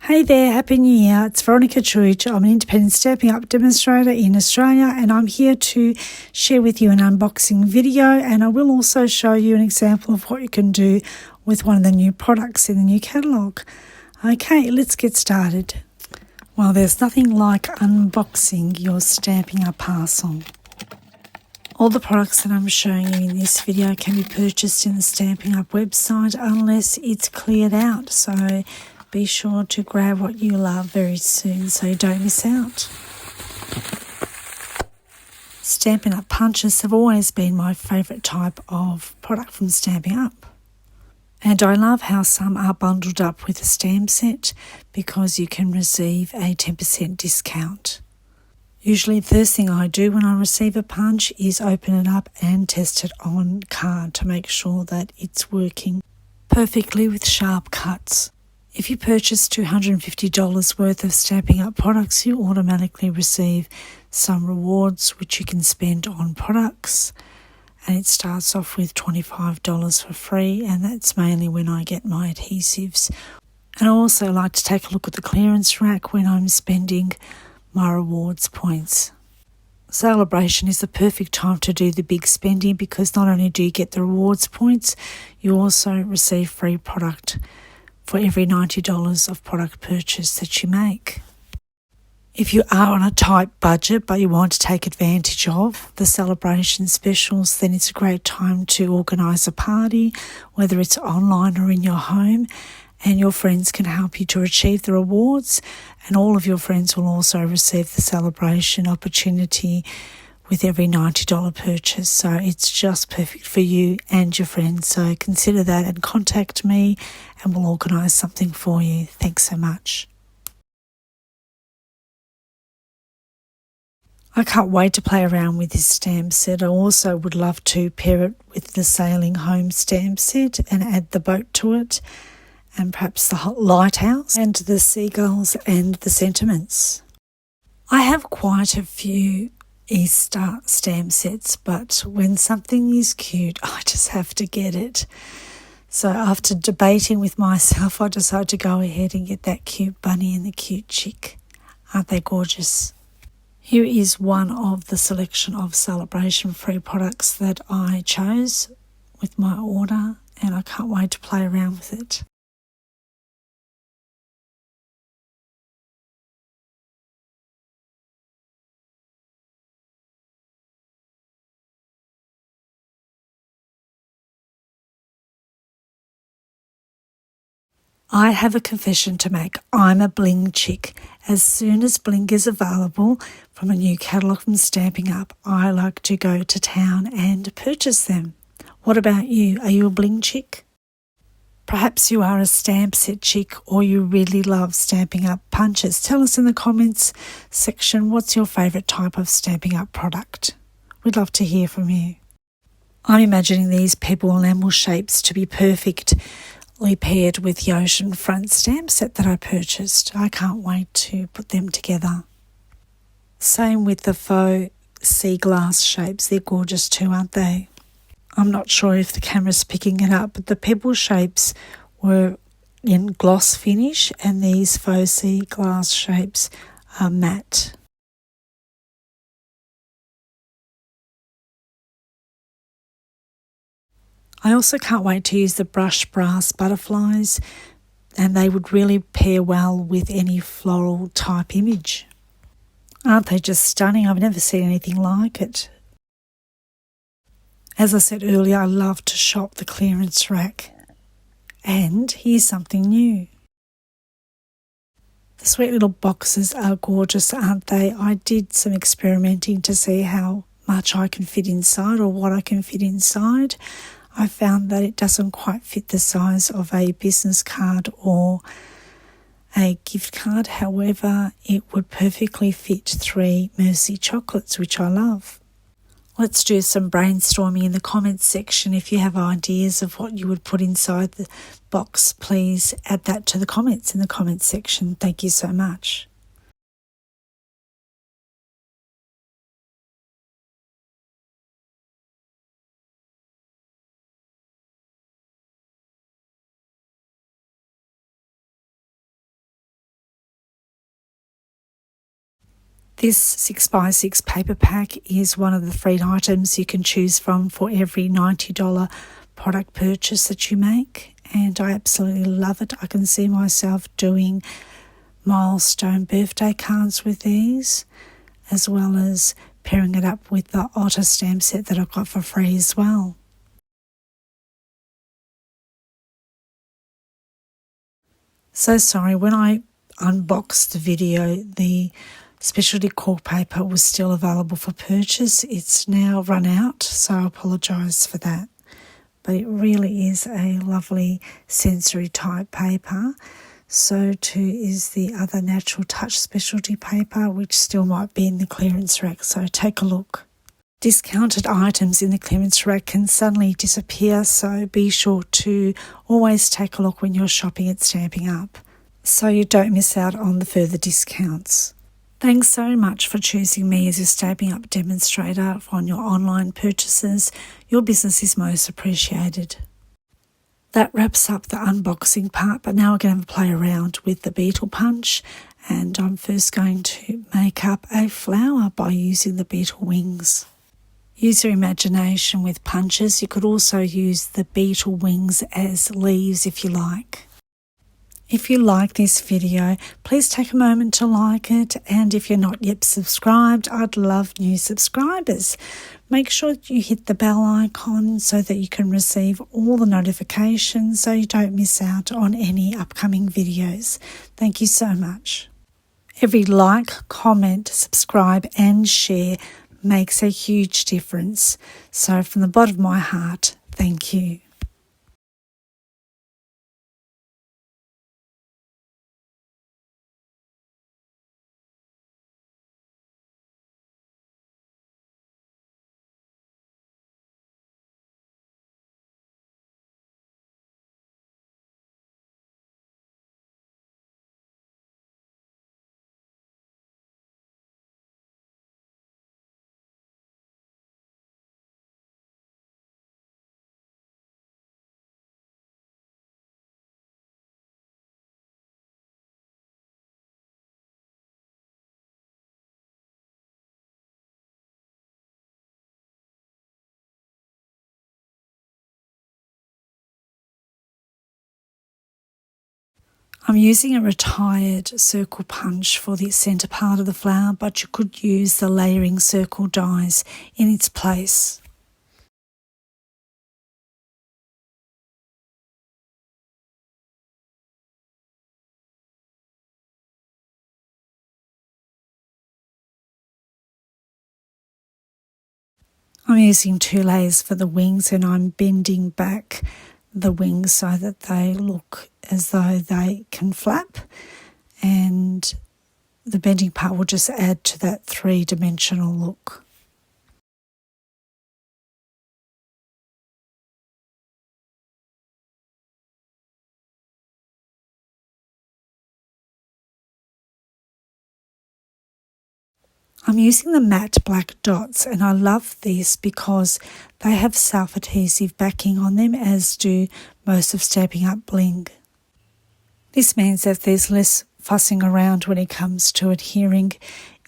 Hey there, Happy New Year. It's Veronika Čuić. I'm an Independent Stampin' Up demonstrator in Australia, and I'm here to share with you an unboxing video, and I will also show you an example of what you can do with one of the new products in the new catalogue. Okay, let's get started. Well, there's nothing like unboxing your Stampin' Up parcel. All the products that I'm showing you in this video can be purchased in the Stampin' Up website unless it's cleared out, so be sure to grab what you love very soon so you don't miss out. Stampin' Up punches have always been my favourite type of product from Stampin' Up. And I love how some are bundled up with a stamp set because you can receive a 10% discount. Usually the first thing I do when I receive a punch is open it up and test it on card to make sure that it's working perfectly with sharp cuts. If you purchase $250 worth of Stampin' Up products, you automatically receive some rewards which you can spend on products. And it starts off with $25 for free, and that's mainly when I get my adhesives. And I also like to take a look at the clearance rack when I'm spending my rewards points. Celebration is the perfect time to do the big spending because not only do you get the rewards points, you also receive free product for every $90 of product purchase that you make. If you are on a tight budget but you want to take advantage of the celebration specials, then it's a great time to organise a party, whether it's online or in your home, and your friends can help you to achieve the rewards, and all of your friends will also receive the celebration opportunity with every $90 purchase. So it's just perfect for you and your friends. So consider that and contact me and we'll organise something for you. Thanks so much. I can't wait to play around with this stamp set. I also would love to pair it with the Sailing Home stamp set and add the boat to it, and perhaps the lighthouse and the seagulls and the sentiments. I have quite a few Easter stamp sets, but when something is cute, I just have to get it. So after debating with myself, I decided to go ahead and get that cute bunny and the cute chick. Aren't they gorgeous? Here is one of the selection of celebration free products that I chose with my order, and I can't wait to play around with it. I have a confession to make. I'm a bling chick. As soon as bling is available from a new catalogue from Stampin' Up, I like to go to town and purchase them. What about you? Are you a bling chick? Perhaps you are a stamp set chick, or you really love Stampin' Up punches. Tell us in the comments section what's your favourite type of Stampin' Up product. We'd love to hear from you. I'm imagining these pebble enamel shapes to be perfectly paired with the ocean front stamp set that I purchased. I can't wait to put them together. Same with the faux sea glass shapes. They're gorgeous too, aren't they? I'm not sure if the camera's picking it up, but the pebble shapes were in gloss finish and these faux sea glass shapes are matte. I also can't wait to use the brush brass butterflies, and they would really pair well with any floral type image. Aren't they just stunning? I've never seen anything like it. As I said earlier, I love to shop the clearance rack. And here's something new. The sweet little boxes are gorgeous, aren't they? I did some experimenting to see how much I can fit inside or what I can fit inside. I found that it doesn't quite fit the size of a business card or a gift card. However, it would perfectly fit 3 Mercy chocolates, which I love. Let's do some brainstorming in the comments section. If you have ideas of what you would put inside the box, please add that to the comments in the comments section. Thank you so much. This 6x6 paper pack is one of the free items you can choose from for every $90 product purchase that you make, and I absolutely love it. I can see myself doing milestone birthday cards with these, as well as pairing it up with the Otter stamp set that I got for free as well. So sorry, when I unboxed the video, the specialty cork paper was still available for purchase. It's now run out, so I apologise for that. But it really is a lovely sensory type paper. So too is the other Natural Touch specialty paper, which still might be in the clearance rack, so take a look. Discounted items in the clearance rack can suddenly disappear, so be sure to always take a look when you're shopping at Stampin' Up, so you don't miss out on the further discounts. Thanks so much for choosing me as your Stampin' Up demonstrator on your online purchases. Your business is most appreciated. That wraps up the unboxing part, but now we're going to play around with the beetle punch, and I'm first going to make up a flower by using the beetle wings. Use your imagination with punches. You could also use the beetle wings as leaves if you like. If you like this video, please take a moment to like it, and if you're not yet subscribed, I'd love new subscribers. Make sure you hit the bell icon so that you can receive all the notifications so you don't miss out on any upcoming videos. Thank you so much. Every like, comment, subscribe and share makes a huge difference. So from the bottom of my heart, thank you. I'm using a retired circle punch for the centre part of the flower, but you could use the layering circle dies in its place. I'm using 2 layers for the wings, and I'm bending back the wings so that they look as though they can flap, and the bending part will just add to that 3-dimensional look. I'm using the matte black dots, and I love this because they have self-adhesive backing on them, as do most of Stampin' Up Bling. This means that there's less fussing around when it comes to adhering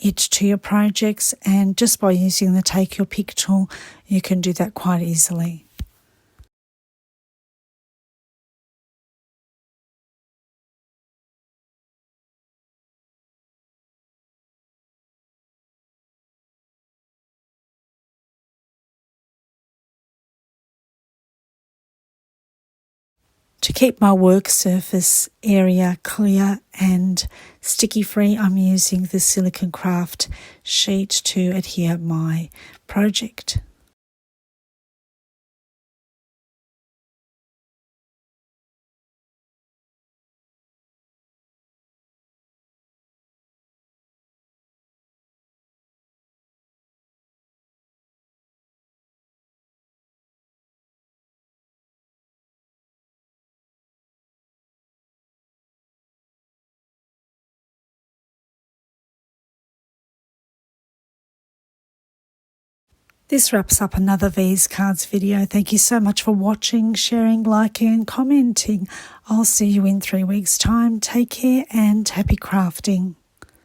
it to your projects, and just by using the Take Your Pick tool, you can do that quite easily. To keep my work surface area clear and sticky free, I'm using the silicone craft sheet to adhere my project. This wraps up another V's Cards video. Thank you so much for watching, sharing, liking and commenting. I'll see you in 3 weeks' time. Take care and happy crafting.